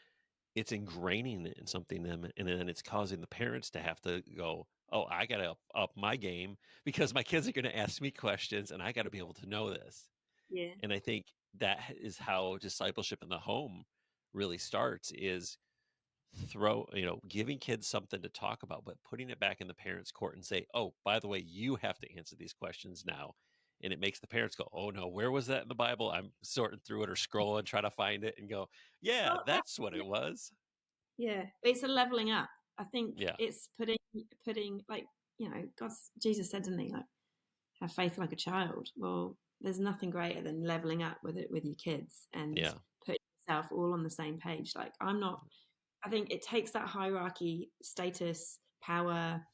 it's ingraining it in something in them, and then it's causing the parents to have to go, oh, I gotta up my game because my kids are going to ask me questions and I got to be able to know this. Yeah. And I think that is how discipleship in the home really starts, is giving kids something to talk about, but putting it back in the parents' court and say, oh, by the way, you have to answer these questions now. And it makes the parents go, oh no, where was that in the Bible? I'm sorting through it or scrolling, try to find it and go, yeah, Well, that's what it was. yeah, it's a leveling up. I think Yeah. it's putting like, Jesus said, didn't he, like, have faith like a child. Well, there's nothing greater than leveling up with it with your kids and Yeah. putting yourself all on the same page. Like, I think it takes that hierarchy, status, power,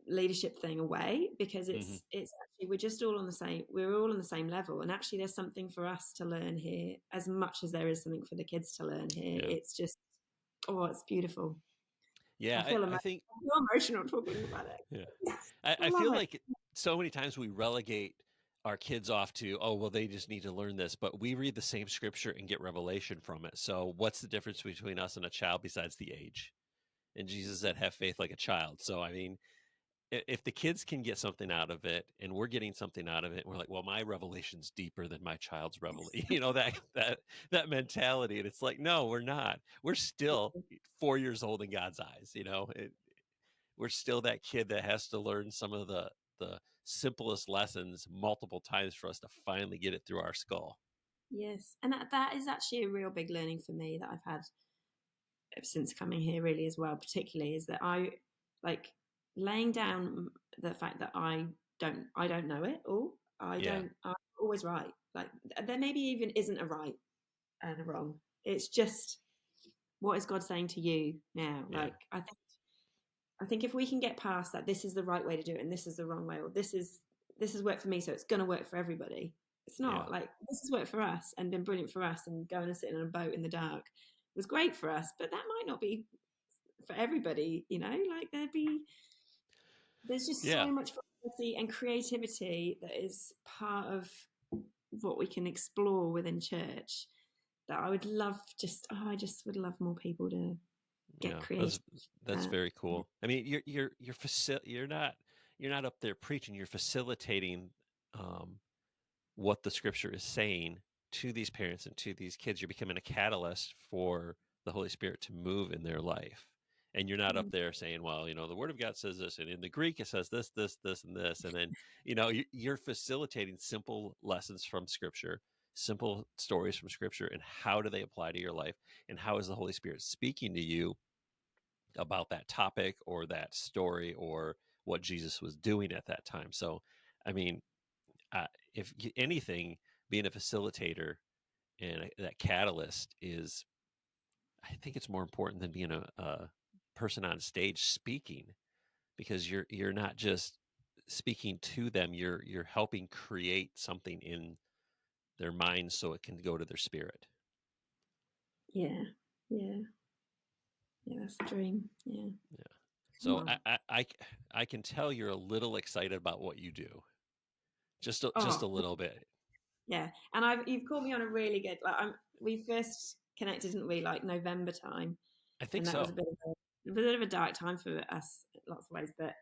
leadership thing away, because Hmm. it's actually we're all on the same level, and actually there's something for us to learn here as much as there is something for the kids to learn here. Yeah. It's just, oh, it's beautiful. Yeah. I feel I think, emotional talking about yeah. it. I I love feel it. like so many times we relegate our kids off to, oh, well, they just need to learn this, but we read the same scripture and get revelation from it. So what's the difference between us and a child besides the age? And Jesus said, have faith like a child. So, I mean, if the kids can get something out of it and we're getting something out of it, we're like, well, my revelation's deeper than my child's revelation, that mentality. And it's like, no, we're not. We're still 4 years old in God's eyes. We're still that kid that has to learn some of the simplest lessons multiple times for us to finally get it through our skull. Yes, and that is actually a real big learning for me that I've had since coming here, really, as well. Particularly is that I like laying down the fact that I don't know it all. Yeah. I'm always right. Like, there maybe even isn't a right and a wrong. It's just, what is God saying to you now? Yeah. Like, I think if we can get past that, this is the right way to do it and this is the wrong way, or this has worked for me, so it's going to work for everybody. It's Yeah. not like, this has worked for us and been brilliant for us, and going and sitting on a boat in the dark was great for us, but that might not be for everybody. Like, there's just Yeah. so much variety and creativity that is part of what we can explore within church that I would love I just would love more people to get Yeah, creative. that's Uh, very cool. I mean, you're not up there preaching. You're facilitating um, what the scripture is saying to these parents and to these kids. You're becoming a catalyst for the Holy Spirit to move in their life. And you're not up mm, there saying, well, the Word of God says this, and in the Greek it says this, this, this, and this. And then, you're facilitating simple lessons from Scripture, simple stories from Scripture, and how do they apply to your life? And how is the Holy Spirit speaking to you about that topic or that story or what Jesus was doing at that time? So, I mean, if anything, being a facilitator and that catalyst is, I think it's more important than being a person on stage speaking, because you're not just speaking to them, you're helping create something in their minds so it can go to their spirit. yeah, yeah, yeah. That's the dream. Yeah, Yeah. come So on. I can tell you're a little excited about what you do, just Oh, a little bit. yeah. And you've caught me on a really good. We first connected, didn't we? Like November time, I think and that was so. a bit of a dark time for us in lots of ways. But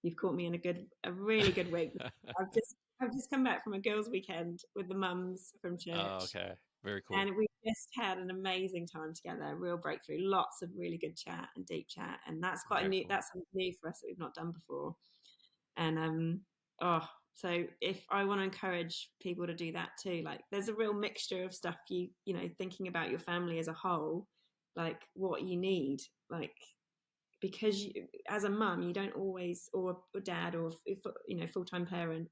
you've caught me in a really good week. I've just come back from a girls' weekend with the mums from Oh, church, okay. Very cool. and we just had an amazing time together. A real breakthrough, lots of really good chat and deep chat, and Very cool. that's something new for us that we've not done before. And oh, so if I want to encourage people to do that too, like there's a real mixture of stuff, thinking about your family as a whole, like what you need, like because as a mum you don't always, or a dad, or if full-time parent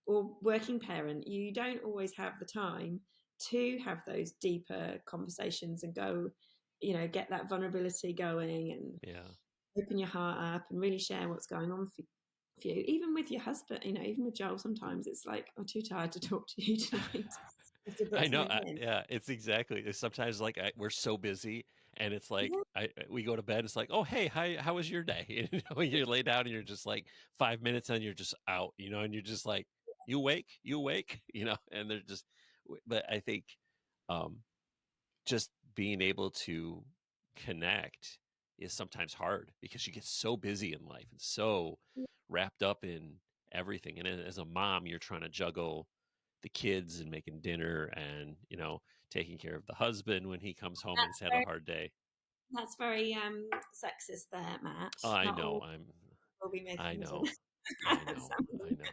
or working parent, you don't always have the time to have those deeper conversations and go, get that vulnerability going and Yeah. open your heart up and really share what's going on for you. Even with your husband, even with Joel, sometimes it's like, I'm too tired to talk to you tonight. Just to put I know. something in. Yeah, it's exactly. It's sometimes like we're so busy, and it's like Yeah, we go to bed. It's like, oh hey, hi, how was your day? You lay down and you're just like 5 minutes and you're just out. And you're just like, you awake, and they're just. But I think, um, just being able to connect is sometimes hard because you get so busy in life and so wrapped up in everything. And as a mom, you're trying to juggle the kids and making dinner and, taking care of the husband when he comes home and has that's had a very hard day. that's very sexist there, Matt. I Not know. all will be I making know. I know. I know.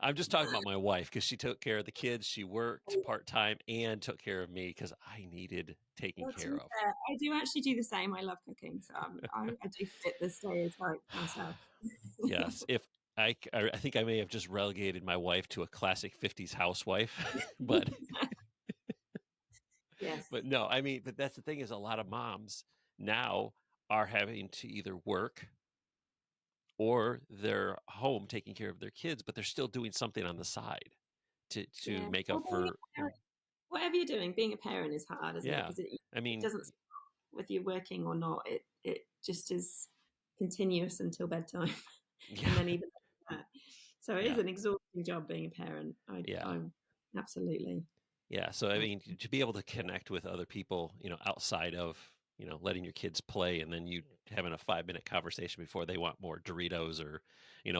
I'm just talking about my wife because she took care of the kids. She worked part time and took care of me because I needed taken Well, to care be of. fair, I do actually do the same. I love cooking, so I do fit the stereotype myself. Yes, if I think I may have just relegated my wife to a classic '50s housewife, but Yes, no, I mean, but that's the thing is a lot of moms now are having to either work or they're home taking care of their kids, but they're still doing something on the side to yeah. make Well, up being for, a parent, whatever you're doing, being a parent is hard, isn't it? yeah. Because I it mean, doesn't, whether you're working or not, it just is continuous until bedtime, yeah, and then even after that. So it is yeah, an exhausting job being a parent. yeah. I absolutely. Yeah, so I mean, to be able to connect with other people, outside of, letting your kids play and then you having a 5-minute conversation before they want more Doritos or,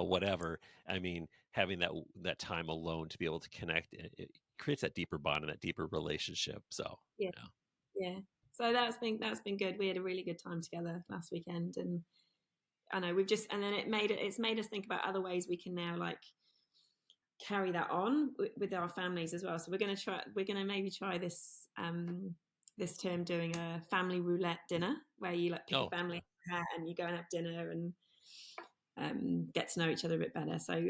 whatever. I mean, having that time alone to be able to connect, it creates that deeper bond and that deeper relationship. So, Yeah, yeah. yeah. So that's been good. We had a really good time together last weekend, and I know and then it's made us think about other ways we can now like carry that on with our families as well. So we're going to maybe try this this term, doing a family roulette dinner where you like pick a Oh, yeah. family hat and you go and have dinner and get to know each other a bit better. So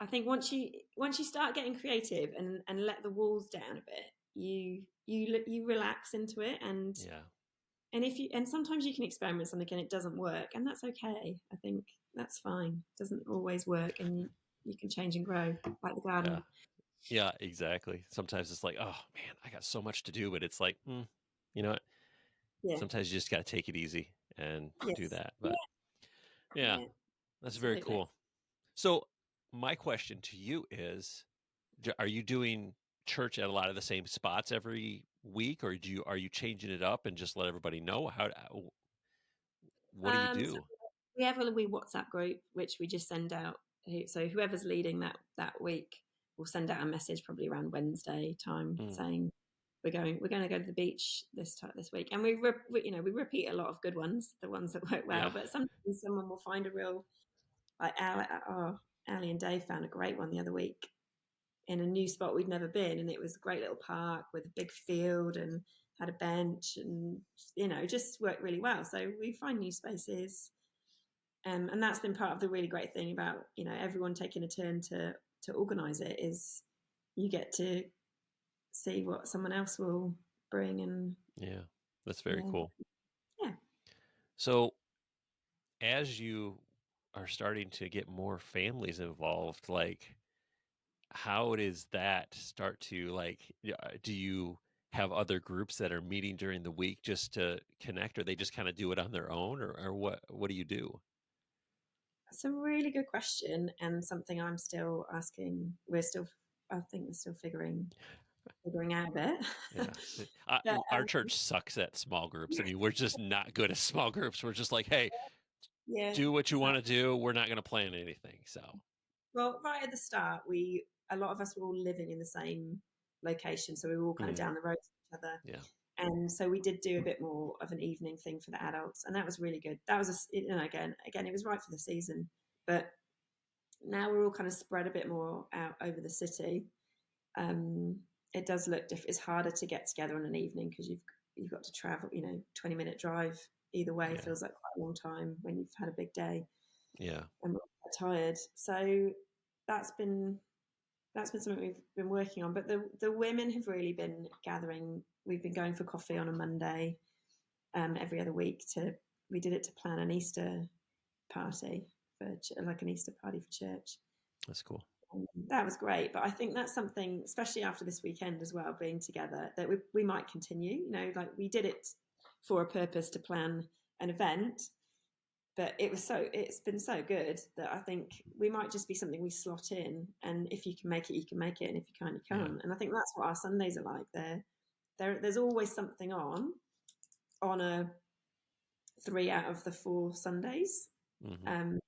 I think once you start getting creative and let the walls down a bit, you relax into it, Yeah. and sometimes you can experiment with something and it doesn't work, and that's okay. I think that's fine. It doesn't always work, and you can change and grow like the Yeah. garden. Yeah, exactly. Sometimes it's like, oh man, I got so much to do, but it's like, you know what? Yeah. Sometimes you just got to take it easy and do Yes. that. Yeah. But yeah, Yeah. that's very Absolutely. cool. So, my question to you is, Are you doing church at a lot of the same spots every week, or are you changing it up and just let everybody know? What do you So do? we have a wee WhatsApp group which we just send out. So whoever's leading that week will send out a message probably around Wednesday time Mm, saying we're going to go to the beach this week, and we repeat a lot of good ones, the ones that work well. yeah, But sometimes someone will find a real like Ali and Dave found a great one the other week in a new spot we'd never been, and it was a great little park with a big field and had a bench, and just worked really well. So we find new spaces, and that's been part of the really great thing about everyone taking a turn to organise it is you get to see what someone else will bring, and yeah, that's very yeah, cool. yeah. So, as you are starting to get more families involved, like how does that start to like? Do you have other groups that are meeting during the week just to connect, or they just kind of do it on their own, or what? What do you do? It's a really good question, and something I'm still asking. I think we're still figuring out a bit. Yeah. But Our church sucks at small groups. I mean, we're just not good at small groups. We're just like, hey, yeah, do what you so want to do. We're not going to plan anything. So, well, right at the start, a lot of us were all living in the same location, so we were all kind of mm, down the road from each other. yeah, And so we did do a bit more of an evening thing for the adults, and that was really good. That was again, it was right for the season, but now we're all kind of spread a bit more out over the city. Um, it does look different. It's harder to get together on an evening because you've got to travel. 20-minute drive either way yeah, feels like quite a long time when you've had a big day yeah, and we're quite tired. So that's been that's been something we've been working on. But the women have really been gathering. We've been going for coffee on a Monday every other week. We did it to plan an Easter party like an Easter party for church. that's cool. That was great, but I think that's something, especially after this weekend as well, being together, that we might continue. Like we did it for a purpose to plan an event, but it's been so good that I think we might just be something we slot in, and if you can make it, you can make it, and if you can't, you Yeah. can't. And I think that's what our Sundays are like. There's always something on a 3 out of the 4 Sundays, Hmm. um,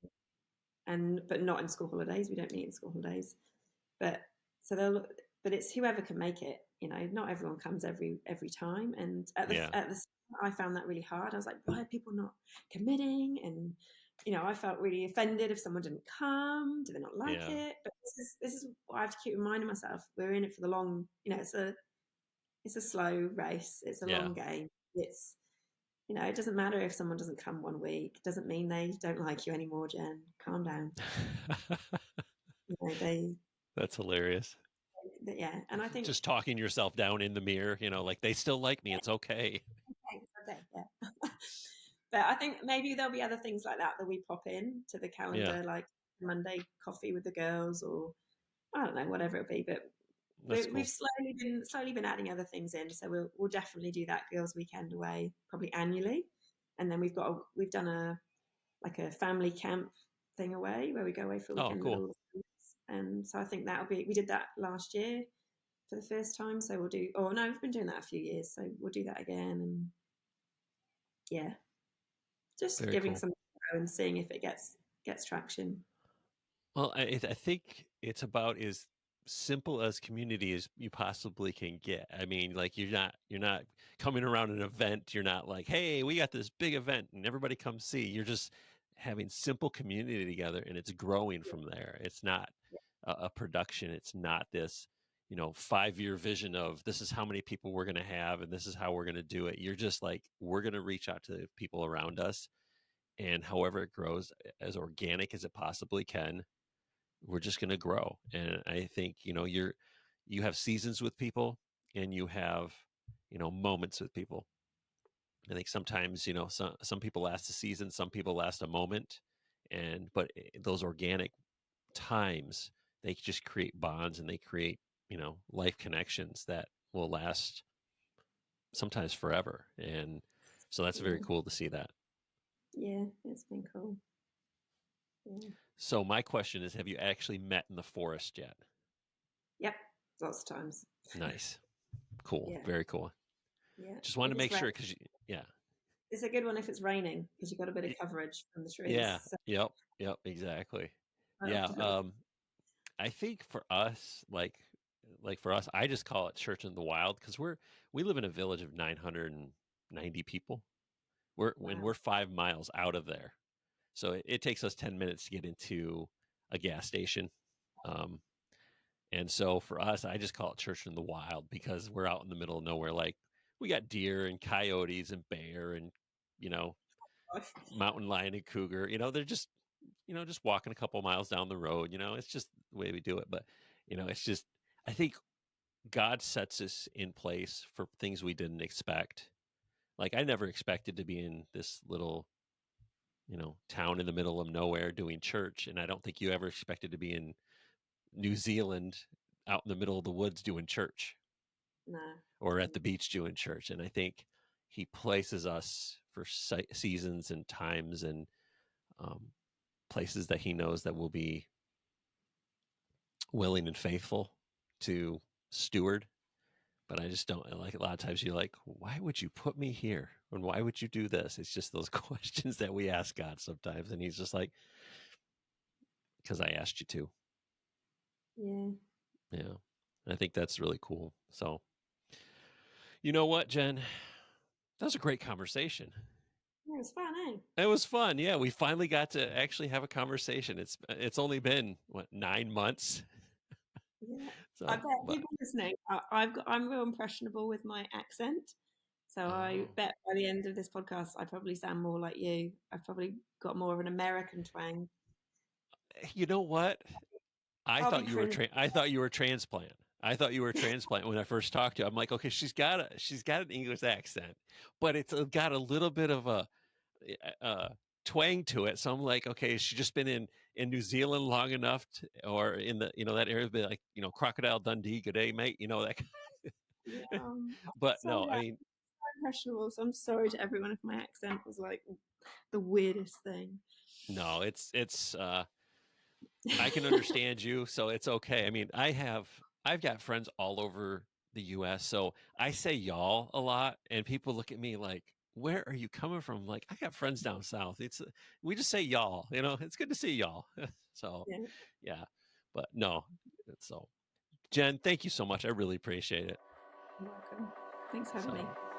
but not in school holidays. We don't meet in school holidays. But so they'll but it's whoever can make it. Not everyone comes every time. And Yeah. at the start, I found that really hard. I was like, why are people not committing? And I felt really offended if someone didn't come. Do they not like Yeah. it? But this is what I have to keep reminding myself. We're in it for the long. It's a slow race. It's a Yeah. long game. It doesn't matter if someone doesn't come one week. It doesn't mean they don't like you anymore, Jen. Calm down. They That's hilarious. yeah, and I think Just talking yourself down in the mirror, like they still like me. It's okay. thanks, okay, yeah. But I think maybe there'll be other things like that we pop in to the Yeah. calendar, like Monday coffee with the girls, or I don't know, whatever it'll be. But That's we've cool. slowly been adding other things in. So we'll definitely do that girls' weekend away probably annually, and then we've done a family camp thing away where we go away for a Oh, weekend with cool. all the families. And so I think we did that last year for the first time. So we'll do. Oh no, we've been doing that a few years. So we'll do that again, and yeah, just Very giving cool. some and seeing if it gets traction. Well, I think it's about as simple as community as you possibly can get. I mean, like you're not coming around an event. You're not like, hey, we got this big event and everybody come see. You're just having simple community together, and it's growing from there. It's not a production. It's not this 5-year vision of this is how many people we're going to have and this is how we're going to do it. You're just like, we're going to reach out to the people around us, and however it grows, as organic as it possibly can, we're just going to grow. And I think you have seasons with people, and you have moments with people. I think sometimes some people last a season, some people last a moment, but those organic times, they just create bonds, and they create life connections that will last sometimes forever. And so that's very Yeah, cool to see that. yeah, it's been cool. Yeah. So my question is, have you actually met in the forest yet? Yep, lots of times. Nice. Cool. Yeah, Very cool. yeah. Just wanted If to it's make rain, sure because yeah. it's a good one if it's raining because you've got a bit of Y- coverage from the trees. Yeah. So Yep. Yep. Exactly. I Yeah. often put. I think for us, like for us, I just call it church in the wild because we live in a village of 990 people. We're Wow. 5 miles out of there, so it takes us 10 minutes to get into a gas station. Um, and so for us, I just call it church in the wild because we're out in the middle of nowhere. Like we got deer and coyotes and bear and you know Gosh. mountain lion and cougar. They're just just walking a couple miles down the road. It's just the way we do it. But it's just I think God sets us in place for things we didn't expect. Like I never expected to be in this little town in the middle of nowhere doing church, and I don't think you ever expected to be in New Zealand out in the middle of the woods doing church No. or at the beach doing church. And I think He places us for seasons and times and um, places that He knows that we'll be willing and faithful to steward. But I just don't like a lot of times you're like, why would you put me here? And why would you do this? It's just those questions that we ask God sometimes. And He's just like, because I asked you to. Yeah. Yeah. I think that's really cool. So, you know what, Jen? That was a great conversation. Yeah, it was fun, eh? It was fun. Yeah, we finally got to actually have a conversation. It's only been what 9 months. Yeah. I So, bet but people listening, I'm real impressionable with my accent. So I oh, bet by the end of this podcast, I probably sound more like you. I've probably got more of an American twang. you know what? I'll be cringe. I thought you were transplant. I thought you were transplant when I first talked to you. I'm like, okay, she's got an English accent, but it's got a little bit of a uh, twang to it. So I'm like, okay, she's just been in New Zealand long enough, or in the that area, be like Crocodile Dundee, good day, mate. That. Yeah, But sorry, no, I I'm mean, impressionable. So I'm sorry to everyone if my accent was like the weirdest thing. no, it's I can understand you, so it's okay. I mean, I've got friends all over the US, so I say y'all a lot and people look at me like, "Where are you coming from?" Like, I got friends down south. We just say y'all, It's good to see y'all. So, Yeah, yeah. But no. So, Jen, thank you so much. I really appreciate it. you're welcome. Thanks for having me. So